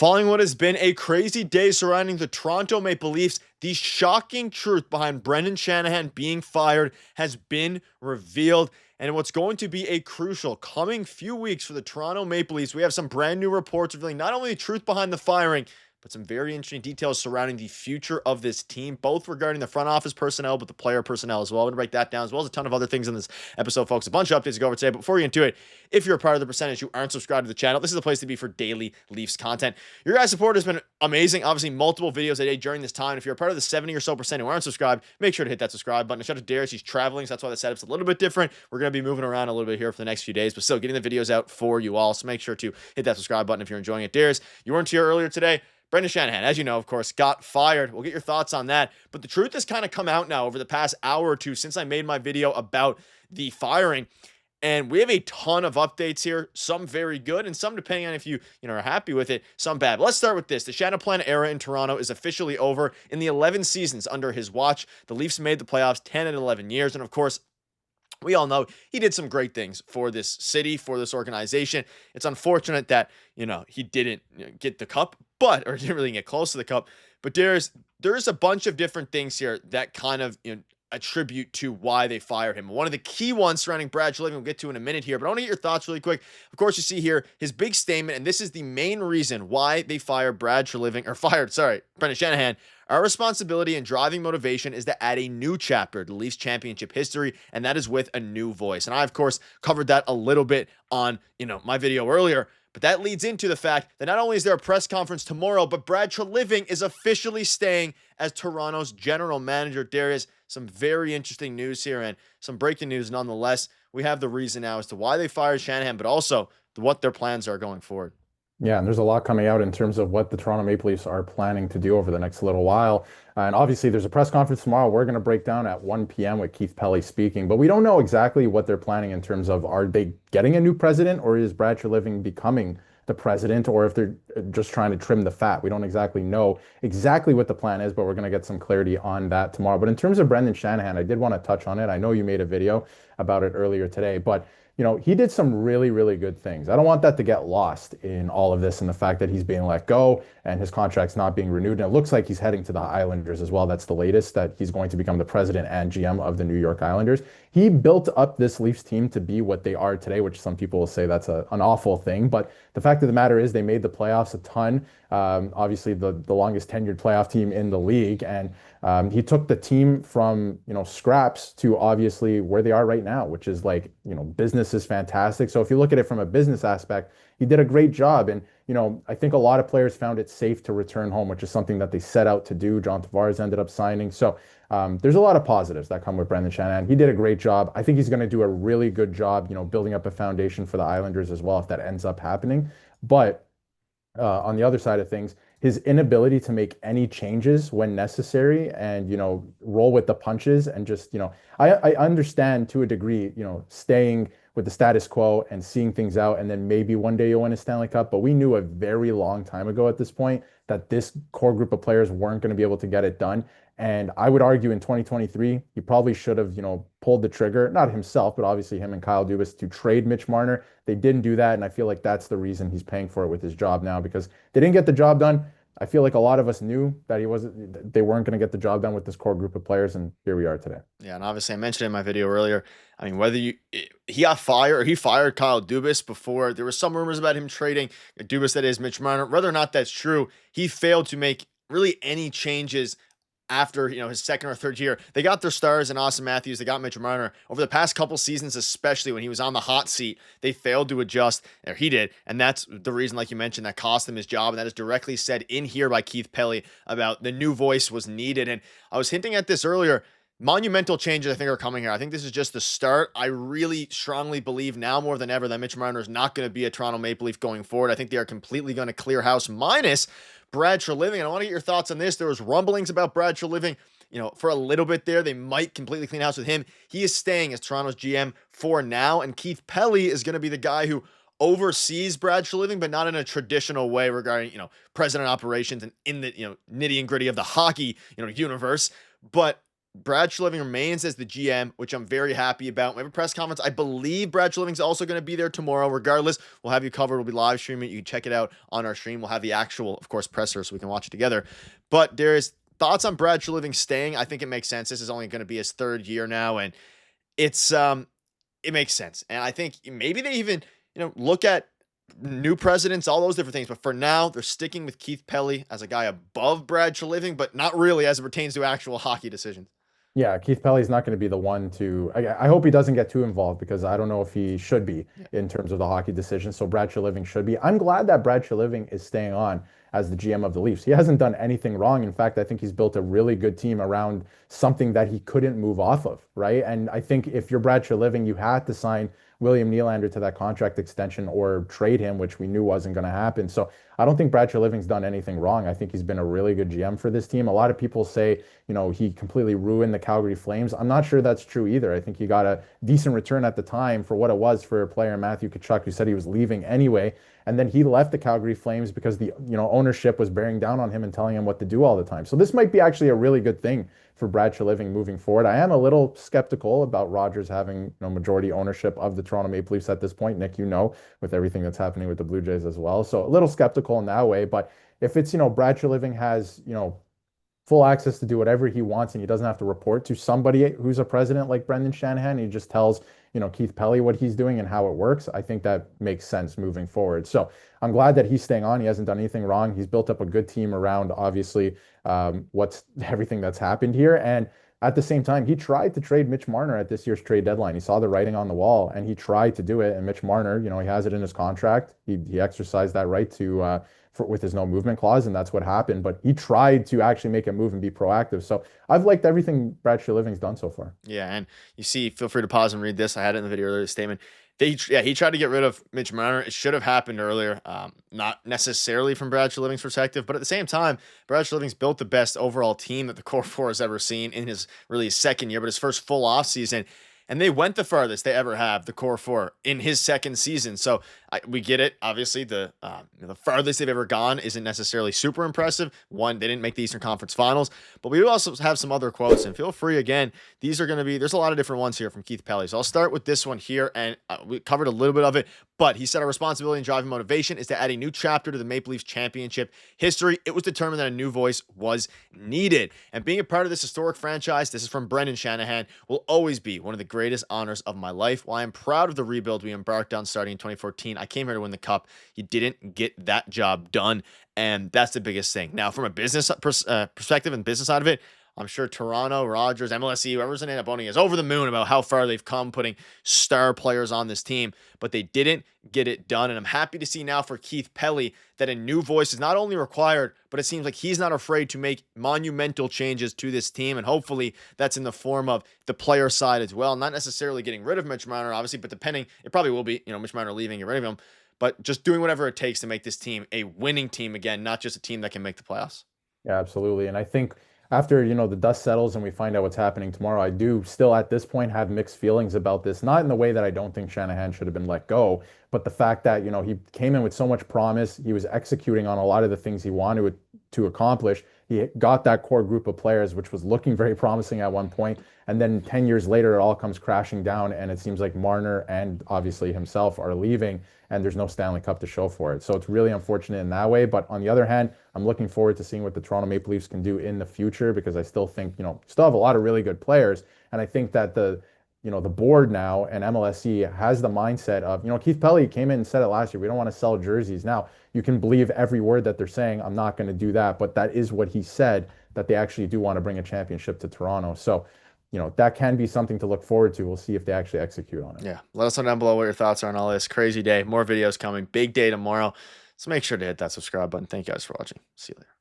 Following what has been a crazy day surrounding the Toronto Maple Leafs, the shocking truth behind Brendan Shanahan being fired has been revealed. And what's going to be a crucial coming few weeks for the Toronto Maple Leafs, we have some brand new reports revealing not only the truth behind the firing, but some very interesting details surrounding the future of this team, both regarding the front office personnel, but the player personnel as well. I'm going to break that down, as well as a ton of other things in this episode, folks. A bunch of updates to go over today. But before we get into it, if you're a part of the percentage who aren't subscribed to the channel, this is the place to be for daily Leafs content. Your guys' support has been amazing. Obviously, multiple videos a day during this time. If you're a part of the 70 or so percent who aren't subscribed, make sure to hit that subscribe button. Shout out to Darius. He's traveling, so that's why the setup's a little bit different. We're going to be moving around a little bit here for the next few days, but still getting the videos out for you all. So make sure to hit that subscribe button if you're enjoying it. Darius, you weren't here earlier today. Brendan Shanahan, as you know, of course, got fired. We'll get your thoughts on that. But the truth has kind of come out now over the past hour or two since I made my video about the firing. And we have a ton of updates here, some very good and some, depending on if you are happy with it, some bad. But let's start with this. The Shanahan era in Toronto is officially over. In the 11 seasons under his watch, the Leafs made the playoffs 10 and 11 years. And of course, we all know he did some great things for this city, for this organization. It's unfortunate that, he didn't get the cup, or didn't really get close to the cup. But there's a bunch of different things here that kind of, attribute to why they fired him. One of the key ones surrounding Brad Treliving, we'll get to in a minute here, but I want to get your thoughts really quick. Of course, you see here his big statement, and this is the main reason why they fired Brendan Shanahan. Our responsibility and driving motivation is to add a new chapter to Leafs championship history, and that is with a new voice. And I, of course, covered that a little bit on, my video earlier. But that leads into the fact that not only is there a press conference tomorrow, but Brad Treliving is officially staying as Toronto's general manager. Darius, some very interesting news here and some breaking news nonetheless. We have the reason now as to why they fired Shanahan, but also what their plans are going forward. Yeah, and there's a lot coming out in terms of what the Toronto Maple Leafs are planning to do over the next little while. And obviously, there's a press conference tomorrow. We're going to break down at 1 p.m. with Keith Pelly speaking, but we don't know exactly what they're planning in terms of, are they getting a new president, or is Brad Treliving becoming the president, or if they're just trying to trim the fat. We don't exactly know exactly what the plan is, but we're going to get some clarity on that tomorrow. But in terms of Brendan Shanahan, I did want to touch on it. I know you made a video about it earlier today, but he did some really, really good things. I don't want that to get lost in all of this and the fact that he's being let go and his contract's not being renewed. And it looks like he's heading to the Islanders as well. That's the latest, that he's going to become the president and GM of the New York Islanders. He built up this Leafs team to be what they are today, which some people will say that's an awful thing. But the fact of the matter is they made the playoffs a ton. Obviously, the longest tenured playoff team in the league. And he took the team from, scraps to obviously where they are right now, which is like, business is fantastic. So if you look at it from a business aspect, he did a great job. And, I think a lot of players found it safe to return home, which is something that they set out to do. John Tavares ended up signing. So there's a lot of positives that come with Brendan Shanahan. He did a great job. I think he's going to do a really good job, building up a foundation for the Islanders as well, if that ends up happening. But on the other side of things, his inability to make any changes when necessary and, roll with the punches and just, I understand to a degree, staying with the status quo and seeing things out, and then maybe one day you'll win a Stanley Cup. But we knew a very long time ago at this point that this core group of players weren't going to be able to get it done. And I would argue in 2023, he probably should have, pulled the trigger, not himself, but obviously him and Kyle Dubas, to trade Mitch Marner. They didn't do that. And I feel like that's the reason he's paying for it with his job now, because they didn't get the job done. I feel like a lot of us knew that they weren't going to get the job done with this core group of players, and here we are today. Yeah, and obviously I mentioned in my video earlier, I mean, whether he got fired or he fired Kyle Dubas before, there were some rumors about him trading Dubas, that is Mitch Marner. Whether or not that's true, he failed to make really any changes after, his second or third year. They got their stars in Austin Matthews. They got Mitch Marner. Over the past couple seasons, especially when he was on the hot seat, they failed to adjust, or he did. And that's the reason, like you mentioned, that cost him his job. And that is directly said in here by Keith Pelly about the new voice was needed. And I was hinting at this earlier. Monumental changes, I think, are coming here. I think this is just the start. I really strongly believe now more than ever that Mitch Marner is not going to be a Toronto Maple Leaf going forward. I think they are completely going to clear house, minus Brad Treliving. And I want to get your thoughts on this. There was rumblings about Brad Treliving, for a little bit there. They might completely clean house with him. He is staying as Toronto's GM for now. And Keith Pelly is going to be the guy who oversees Brad Treliving, but not in a traditional way regarding, president operations and in the, nitty and gritty of the hockey, universe. But Brad Living remains as the GM, which I'm very happy about. We have a press conference. I believe Brad Living's also going to be there tomorrow. Regardless, we'll have you covered. We'll be live streaming. You can check it out on our stream. We'll have the actual, of course, presser so we can watch it together. But there is thoughts on Brad Living staying. I think it makes sense. This is only going to be his third year now, and it makes sense. And I think maybe they even, look at new presidents, all those different things. But for now, they're sticking with Keith Pelly as a guy above Brad Living, but not really as it pertains to actual hockey decisions. Yeah, Keith Pelly's not going to be the one to. I hope he doesn't get too involved because I don't know if he should be in terms of the hockey decisions. So Brad Living should be. I'm glad that Brad Living is staying on as the GM of the Leafs. He hasn't done anything wrong. In fact, I think he's built a really good team around something that he couldn't move off of, right? And I think if you're Brad Living, you had to sign William Nylander to that contract extension or trade him, which we knew wasn't going to happen. So I don't think Brad Living's done anything wrong. I think he's been a really good GM for this team. A lot of people say, he completely ruined the Calgary Flames. I'm not sure that's true either. I think he got a decent return at the time for what it was for a player, Matthew Tkachuk, who said he was leaving anyway. And then he left the Calgary Flames because the ownership was bearing down on him and telling him what to do all the time. So this might be actually a really good thing for Brad Living moving forward. I am a little skeptical about Rogers having majority ownership of the Toronto Maple Leafs at this point. Nick, with everything that's happening with the Blue Jays as well. So a little skeptical in that way. But if it's, Brad Living has, full access to do whatever he wants and he doesn't have to report to somebody who's a president like Brendan Shanahan, he just tells Keith Pelly what he's doing and how it works. I think that makes sense moving forward. So I'm glad that he's staying on. He hasn't done anything wrong. He's built up a good team around, obviously, what's everything that's happened here. And at the same time, he tried to trade Mitch Marner at this year's trade deadline. He saw the writing on the wall and he tried to do it. And Mitch Marner, he has it in his contract. He exercised that right to with his no movement clause, and that's what happened. But he tried to actually make a move and be proactive. So I've liked everything Brad Living's done so far. Yeah, and you see, feel free to pause and read this. I had it in the video earlier statement. He tried to get rid of Mitch Marner. It should have happened earlier. Not necessarily from Brad Living's perspective, but at the same time, Brad Living's built the best overall team that the Core 4 has ever seen in his second year, but his first full off season. And they went the farthest they ever have, the Core 4, in his second season. So we get it. Obviously, the farthest they've ever gone isn't necessarily super impressive. One, they didn't make the Eastern Conference Finals. But we also have some other quotes. And feel free, again, these are going to be, there's a lot of different ones here from Keith Pelly. So I'll start with this one here. And we covered a little bit of it. But he said our responsibility and driving motivation is to add a new chapter to the Maple Leafs championship history. It was determined that a new voice was needed. And being a part of this historic franchise, this is from Brendan Shanahan, will always be one of the greatest honors of my life. While I am proud of the rebuild we embarked on starting in 2014, I came here to win the cup. You didn't get that job done. And that's the biggest thing. Now, from a business perspective and business side of it, I'm sure Toronto, Rogers, MLSE, whoever's ended up owning is over the moon about how far they've come putting star players on this team, but they didn't get it done. And I'm happy to see now for Keith Pelly that a new voice is not only required, but it seems like he's not afraid to make monumental changes to this team. And hopefully that's in the form of the player side as well. Not necessarily getting rid of Mitch Marner, obviously, but depending, it probably will be, Mitch Marner leaving, get rid of him, but just doing whatever it takes to make this team a winning team again, not just a team that can make the playoffs. Yeah, absolutely. And I think after, the dust settles and we find out what's happening tomorrow, I do still at this point have mixed feelings about this. Not in the way that I don't think Shanahan should have been let go, but the fact that, he came in with so much promise. He was executing on a lot of the things he wanted to accomplish. He got that core group of players, which was looking very promising at one point. And then 10 years later, it all comes crashing down. And it seems like Marner and obviously himself are leaving, and there's no Stanley Cup to show for it. So it's really unfortunate in that way. But on the other hand, I'm looking forward to seeing what the Toronto Maple Leafs can do in the future, because I still think, still have a lot of really good players. And I think that the board now and MLSE has the mindset of, Keith Pelly came in and said it last year, we don't want to sell jerseys. Now, you can believe every word that they're saying. I'm not going to do that. But that is what he said, that they actually do want to bring a championship to Toronto. So, that can be something to look forward to. We'll see if they actually execute on it. Yeah. Let us know down below what your thoughts are on all this. Crazy day. More videos coming. Big day tomorrow. So make sure to hit that subscribe button. Thank you guys for watching. See you later.